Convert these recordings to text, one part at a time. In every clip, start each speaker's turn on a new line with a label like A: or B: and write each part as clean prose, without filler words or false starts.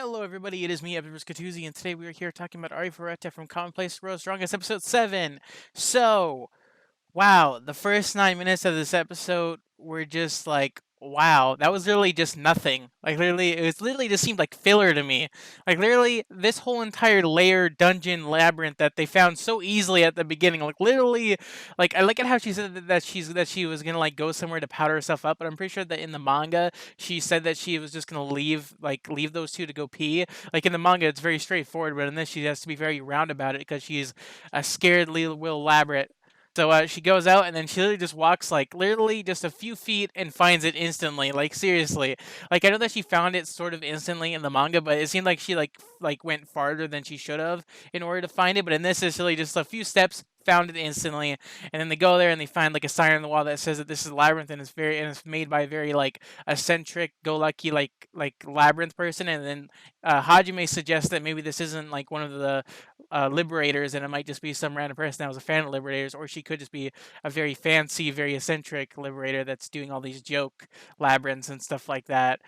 A: Hello everybody, it is me, Evan and today we are here talking about Arifureta from Commonplace World's Strongest episode 7. So, wow, the first 9 minutes of this episode were just like, wow, that was literally just nothing. Like, literally, it was literally just seemed like filler to me. Like, literally, this whole entire layer dungeon labyrinth that they found so easily at the beginning, like, literally, like, I like it how she said that she was gonna like go somewhere to powder herself up, but I'm pretty sure that in the manga she said that she was just gonna leave those two to go pee. Like in the manga, it's very straightforward, but in this, she has to be very round about it because she's a scared Will Labyrinth. So she goes out and then she literally just walks like literally just a few feet and finds it instantly. Like seriously, like I know that she found it sort of instantly in the manga, but it seemed like she like went farther than she should have in order to find it. But in this, it's really just a few steps. Found it instantly, and then they go there and they find like a sign on the wall that says that this is labyrinth and it's made by a very like eccentric, go lucky like labyrinth person. And then Hajime suggests that maybe this isn't like one of the liberators, and it might just be some random person that was a fan of liberators, or she could just be a very fancy, very eccentric liberator that's doing all these joke labyrinths and stuff like that.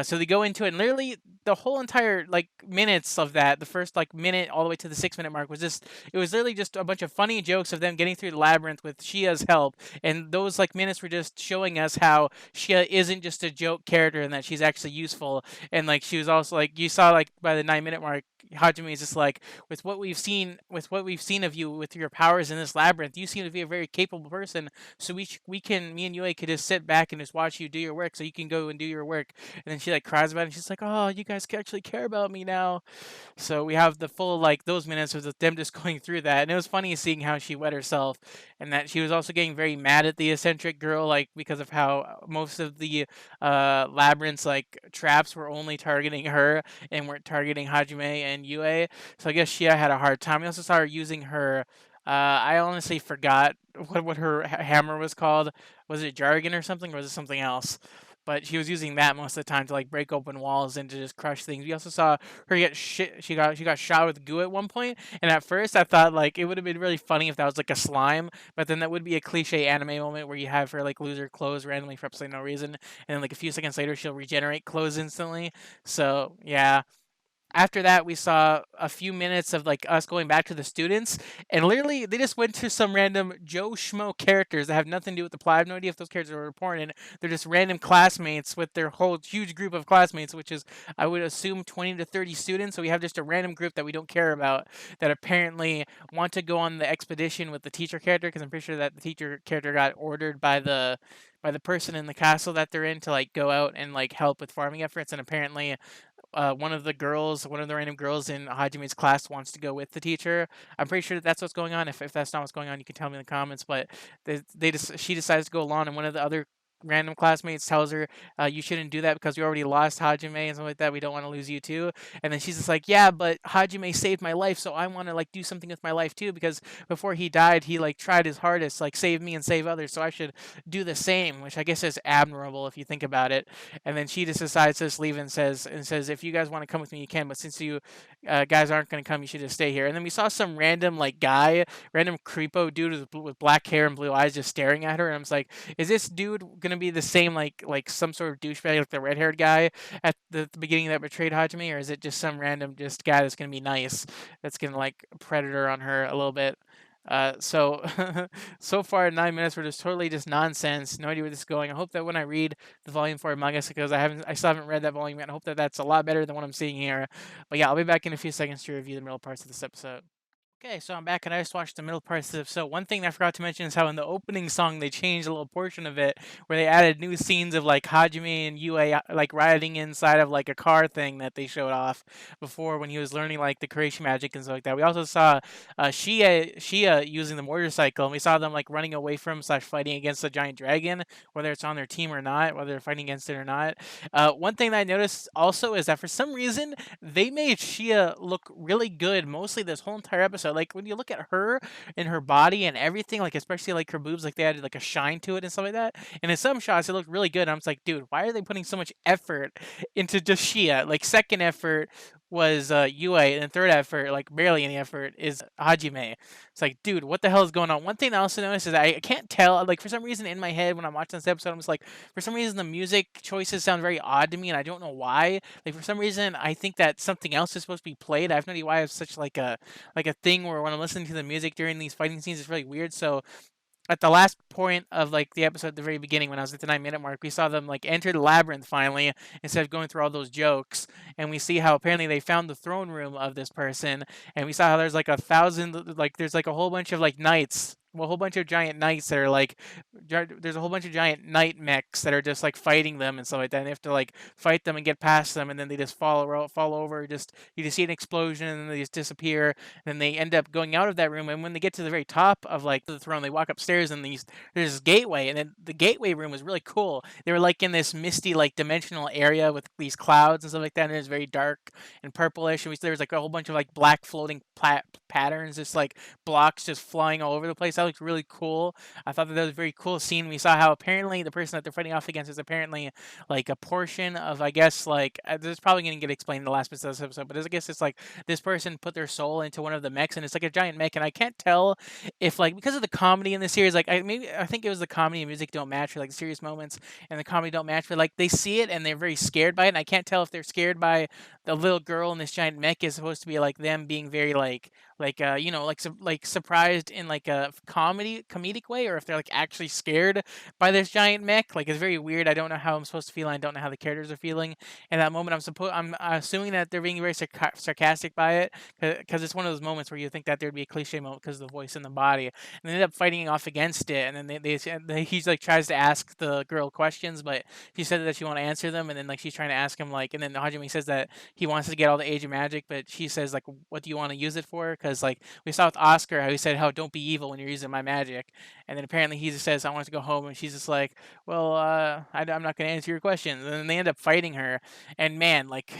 A: So they go into it, and literally the whole entire like minutes of that, the first like minute all the way to the 6 minute mark was just it was literally just a bunch of funny jokes of them getting through the labyrinth with Shia's help, and those like minutes were just showing us how Shia isn't just a joke character and that she's actually useful, and like she was also like you saw like by the 9 minute mark, Hajime is just like with what we've seen of you with your powers in this labyrinth, you seem to be a very capable person. So we can me and Yue could just sit back and just watch you do your work, so you can go and do your work. And then she like cries about it. And she's like, "Oh, you guys actually care about me now." So we have the full like those minutes of them just going through that, and it was funny seeing how she wet herself, and that she was also getting very mad at the eccentric girl, like because of how most of the labyrinths like traps were only targeting her and weren't targeting Hajime and Yue. So I guess Shia had a hard time. We also saw her using her. I honestly forgot what her hammer was called. Was it jargon or something, or was it something else? But she was using that most of the time to like break open walls and to just crush things. We also saw her get shit. She got shot with goo at one point, and at first I thought like it would have been really funny if that was like a slime, but then that would be a cliche anime moment where you have her like lose her clothes randomly for absolutely no reason, and then like a few seconds later she'll regenerate clothes instantly. So yeah, after that, we saw a few minutes of like us going back to the students, and literally they just went to some random Joe Schmo characters that have nothing to do with the plot. I have no idea if those characters are important. They're just random classmates with their whole huge group of classmates, which is I would assume 20 to 30 students. So we have just a random group that we don't care about that apparently want to go on the expedition with the teacher character, because I'm pretty sure that the teacher character got ordered by the person in the castle that they're in to like go out and like help with farming efforts, and apparently one of the random girls in Hajime's class wants to go with the teacher. I'm pretty sure that that's what's going on. If that's not what's going on, you can tell me in the comments. But she decides to go along, and one of the other random classmates tells her, "You shouldn't do that because we already lost Hajime and something like that. We don't want to lose you too." And then she's just like, "Yeah, but Hajime saved my life, so I want to like do something with my life too because before he died, he like tried his hardest, like save me and save others. So I should do the same," which I guess is admirable if you think about it. And then she just decides to just leave and says, "If you guys want to come with me, you can. But since you guys aren't going to come, you should just stay here." And then we saw some random like guy, random creepo dude with black hair and blue eyes just staring at her. And I'm just like, is this dude gonna be the same like some sort of douchebag like the red haired guy at the beginning that betrayed Hajime, or is it just some random just guy that's gonna be nice, that's gonna like predator on her a little bit? So so far 9 minutes were just totally just nonsense. No idea where this is going. I hope that when I read the volume 4 manga, because I still haven't read that volume yet. I hope that that's a lot better than what I'm seeing here. But yeah, I'll be back in a few seconds to review the middle parts of this episode. Okay, so I'm back and I just watched the middle parts of the episode. One thing I forgot to mention is how in the opening song they changed a little portion of it where they added new scenes of like Hajime and Yue like riding inside of like a car thing that they showed off before when he was learning like the creation magic and stuff like that. We also saw Shia using the motorcycle, and we saw them like running away from slash fighting against the giant dragon, whether it's on their team or not, whether they're fighting against it or not. One thing that I noticed also is that for some reason they made Shia look really good mostly this whole entire episode. Like when you look at her and her body and everything, like especially like her boobs, like they added like a shine to it and stuff like that. And in some shots, it looked really good. I'm just like, dude, why are they putting so much effort into just Shia? Like second effort was Yue, and the third effort, like barely any effort, is Hajime. It's like, dude, what the hell is going on? One thing I also noticed is I can't tell, like, for some reason in my head when I'm watching this episode, I'm just like, for some reason the music choices sound very odd to me, and I don't know why. Like, for some reason, I think that something else is supposed to be played. I have no idea why I have such like a thing where when I'm listening to the music during these fighting scenes, it's really weird. So at the last point of like the episode at the very beginning when I was at the 9 minute mark, we saw them like enter the labyrinth finally instead of going through all those jokes, and we see how apparently they found the throne room of this person, and we saw how there's like a thousand, like there's like a whole bunch of like knights. Well, a whole bunch of giant knights that are like, there's a whole bunch of giant knight mechs that are just like fighting them and stuff like that. And they have to like fight them and get past them, and then they just fall over. Just you just see an explosion, and then they just disappear. Then they end up going out of that room, and when they get to the very top of like the throne, they walk upstairs, and there's this gateway, and then the gateway room was really cool. They were like in this misty like dimensional area with these clouds and stuff like that, and it was very dark and purplish. And there was like a whole bunch of like black floating patterns, just like blocks just flying all over the place. That looked really cool. I thought that was a very cool scene. We saw how apparently the person that they're fighting off against is apparently like a portion of, I guess, like this is probably going to get explained in the last bit of this episode, but I guess it's like this person put their soul into one of the mechs, and it's like a giant mech, and I can't tell if like because of the comedy in the series, like I think it was the comedy and music don't match, or like the serious moments and the comedy don't match, but like they see it and they're very scared by it, and I can't tell if they're scared by the little girl in this giant mech is supposed to be like them being very you know, like surprised in like a comedic way, or if they're like actually scared by this giant mech. Like it's very weird. I don't know how I'm supposed to feel. And I don't know how the characters are feeling in that moment. I'm assuming that they're being very sarcastic by it, because it's one of those moments where you think that there'd be a cliche moment because of the voice and the body, and they end up fighting off against it. And then he's like tries to ask the girl questions, but she said that she won't answer them, and then like she's trying to ask him like, and then Hajime says that he wants to get all the age of magic, but she says like, what do you want to use it for? Because like we saw with Oscar how he said, how don't be evil when you're using my magic, and then apparently he just says I want to go home, and she's just like, well, I'm not going to answer your questions, and then they end up fighting her. And man, like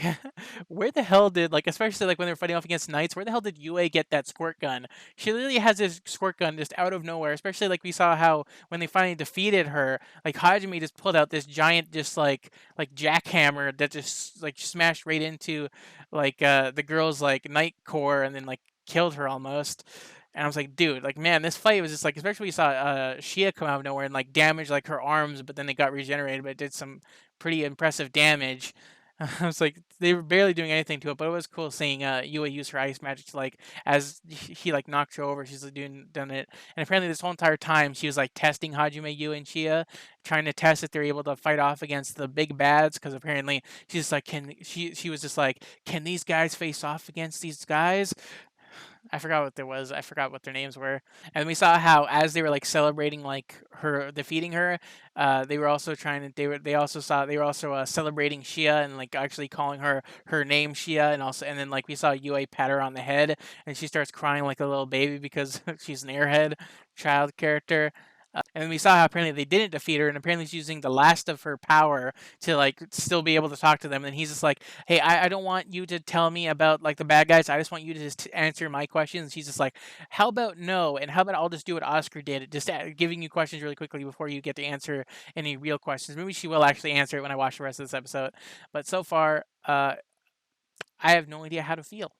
A: where the hell did, like, especially like when they're fighting off against knights, where the hell did Yue get that squirt gun? She literally has this squirt gun just out of nowhere. Especially like we saw how when they finally defeated her, like Hajime just pulled out this giant, just like jackhammer that just like smashed right into like the girl's like night core, and then like killed her almost. And I was like, dude, like, man, this fight was just like, especially we saw Shia come out of nowhere and like damage like her arms, but then they got regenerated, but it did some pretty impressive damage. I was like, they were barely doing anything to it, but it was cool seeing Yue use her ice magic to like, as he like knocked her over, she's like done it. And apparently this whole entire time she was like testing Hajime, Yue, and Shia, trying to test if they're able to fight off against the big bads, because apparently she's just like, she was just like, can these guys face off against these guys? I forgot what there was. I forgot what their names were. And we saw how as they were like celebrating like her defeating her, they were also trying to they were also celebrating Shia and like actually calling her name Shia, and then like we saw Yue pat her on the head, and she starts crying like a little baby because she's an airhead child character. And then we saw how apparently they didn't defeat her, and apparently she's using the last of her power to like still be able to talk to them. And he's just like, "Hey, I don't want you to tell me about like the bad guys. I just want you to just answer my questions." And she's just like, "How about no? And how about I'll just do what Oscar did, just giving you questions really quickly before you get to answer any real questions." Maybe she will actually answer it when I watch the rest of this episode. But so far, I have no idea how to feel.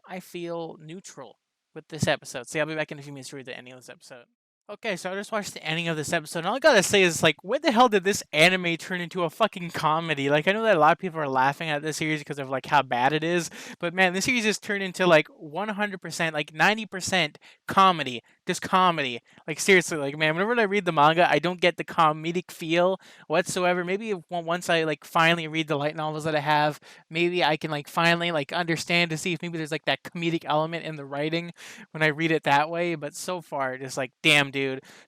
A: I feel neutral with this episode. See, I'll be back in a few minutes to read the ending of this episode. Okay, so I just watched the ending of this episode, and all I gotta say is, like, when the hell did this anime turn into a fucking comedy? Like, I know that a lot of people are laughing at this series because of, like, how bad it is, but man, this series just turned into, like, 100%, like, 90% comedy. Just comedy. Like, seriously, like, man, whenever I read the manga, I don't get the comedic feel whatsoever. Maybe once I, like, finally read the light novels that I have, maybe I can, like, finally, like, understand to see if maybe there's, like, that comedic element in the writing when I read it that way, but so far, just, like, damn, dude.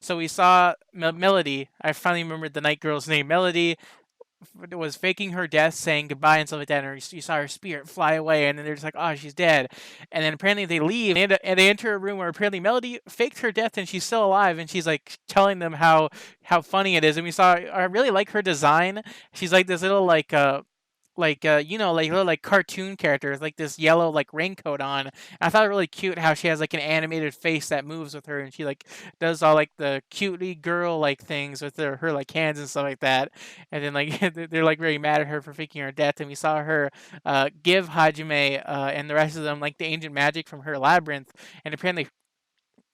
A: So we saw Melody. I finally remembered the night girl's name. Melody was faking her death, saying goodbye and stuff like that. And you saw her spirit fly away, and then they're just like, "Oh, she's dead." And then apparently they leave, and they enter a room where apparently Melody faked her death, and she's still alive, and she's like telling them how funny it is. And we saw, I really like her design. She's like this little like like little like cartoon characters, like this yellow like raincoat on. And I thought it really cute how she has like an animated face that moves with her, and she like does all like the cutie girl like things with her like hands and stuff like that. And then like they're like very mad at her for faking her death, and we saw her give Hajime and the rest of them like the ancient magic from her labyrinth, and apparently,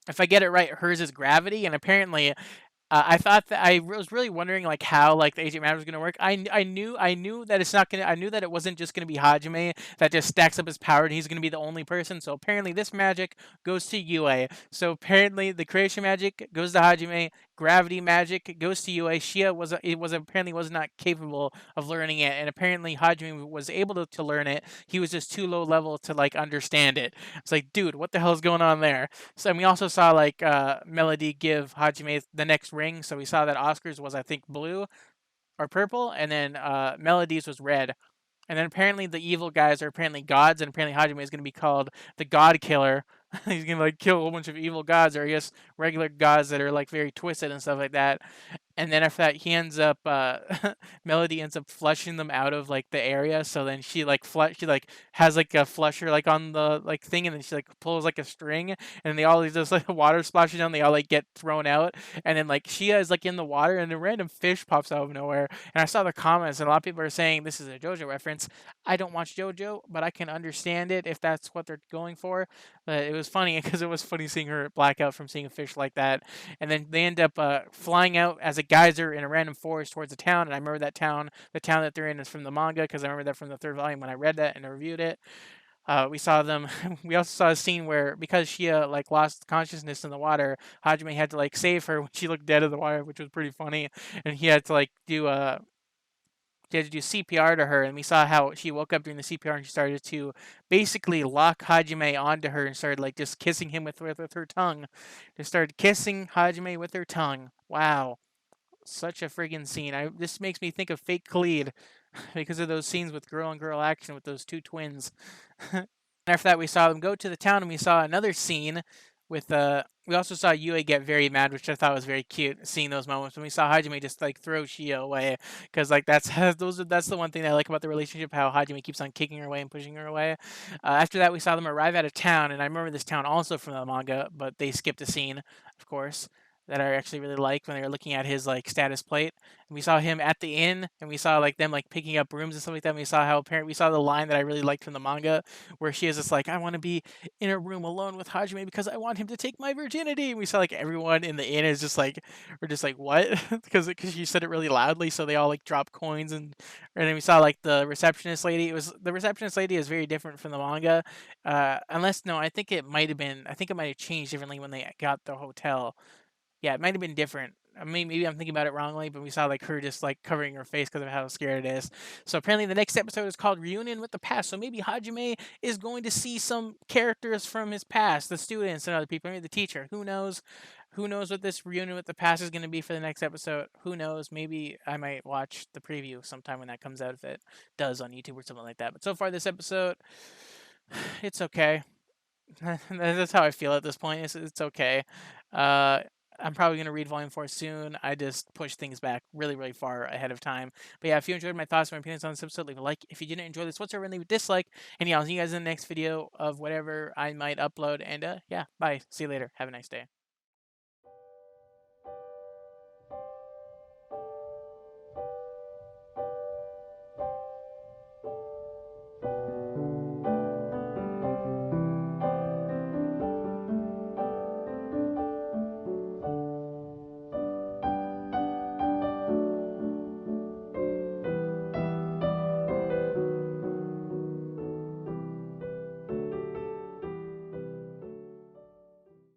A: if I get it right, hers is gravity, and apparently I thought that I was really wondering like how like the agent matter was gonna work. I knew that it's not gonna. I knew that it wasn't just gonna be Hajime that just stacks up his power and he's gonna be the only person. So apparently this magic goes to Yue. So apparently the creation magic goes to Hajime. Gravity magic goes to Yue. Shia was apparently was not capable of learning it, and apparently Hajime was able to learn it. He was just too low level to like understand it. It's like, dude, what the hell is going on there? So, and we also saw like Melody give Hajime the next ring. So we saw that Oscar's was, I think, blue or purple, and then Melody's was red. And then apparently the evil guys are apparently gods, and apparently Hajime is going to be called the God Killer. He's going to like kill a whole bunch of evil gods, or I guess regular gods that are like very twisted and stuff like that. And then after that, he ends up Melody ends up flushing them out of like the area. So then she like she like has like a flusher like on the like thing, and then she like pulls like a string, and they all just like water splashes down. They all like get thrown out, and then like Shia is like in the water, and a random fish pops out of nowhere. And I saw the comments, and a lot of people are saying this is a JoJo reference. I don't watch JoJo, but I can understand it if that's what they're going for. But it was funny because it was funny seeing her black out from seeing a fish like that. And then they end up flying out as a geyser in a random forest towards a town. And I remember that town, the town that they're in, is from the manga because I remember that from the third volume when I read that and I reviewed it. We saw them. We also saw a scene where because Shia like lost consciousness in the water, Hajime had to like save her when she looked dead in the water, which was pretty funny. And he had to like do she had to do CPR to her, and we saw how she woke up during the CPR and she started to basically lock Hajime onto her and started like just kissing him with her tongue. Just started kissing Hajime with her tongue. Wow, such a friggin' scene. This makes me think of Fake Khalid because of those scenes with girl and girl action with those two twins. After that, we saw them go to the town, and we saw another scene with we also saw Yue get very mad, which I thought was very cute. Seeing those moments when we saw Hajime just like throw Shia away, because like that's the one thing I like about the relationship, how Hajime keeps on kicking her away and pushing her away. After that, we saw them arrive at a town, and I remember this town also from the manga, but they skipped a scene, of course, that I actually really liked when they were looking at his like status plate. And we saw him at the inn, and we saw like them like picking up rooms and stuff like that. And we saw how apparent we saw the line that I really liked from the manga, where she is just like, I want to be in a room alone with Hajime because I want him to take my virginity. And we saw like everyone in the inn is just like, we're just like, what? because she said it really loudly, so they all like drop coins. And then we saw like the receptionist lady. It was the receptionist lady is very different from the manga, unless no, I think it might have been. I think it might have changed differently when they got the hotel. Yeah, it might have been different. I mean, maybe I'm thinking about it wrongly, but we saw like her just like covering her face because of how scared it is. So apparently, the next episode is called "Reunion with the Past." So maybe Hajime is going to see some characters from his past, the students and other people, maybe the teacher. Who knows? Who knows what this reunion with the past is going to be for the next episode? Who knows? Maybe I might watch the preview sometime when that comes out, if it does on YouTube or something like that. But so far, this episode, it's okay. That's how I feel at this point. It's okay. Uh, I'm probably gonna read Volume 4 soon. I just push things back really, really far ahead of time. But yeah, if you enjoyed my thoughts and my opinions on this episode, leave a like. If you didn't enjoy this whatsoever, leave a dislike. And yeah, I'll see you guys in the next video of whatever I might upload. And yeah, bye. See you later. Have a nice day.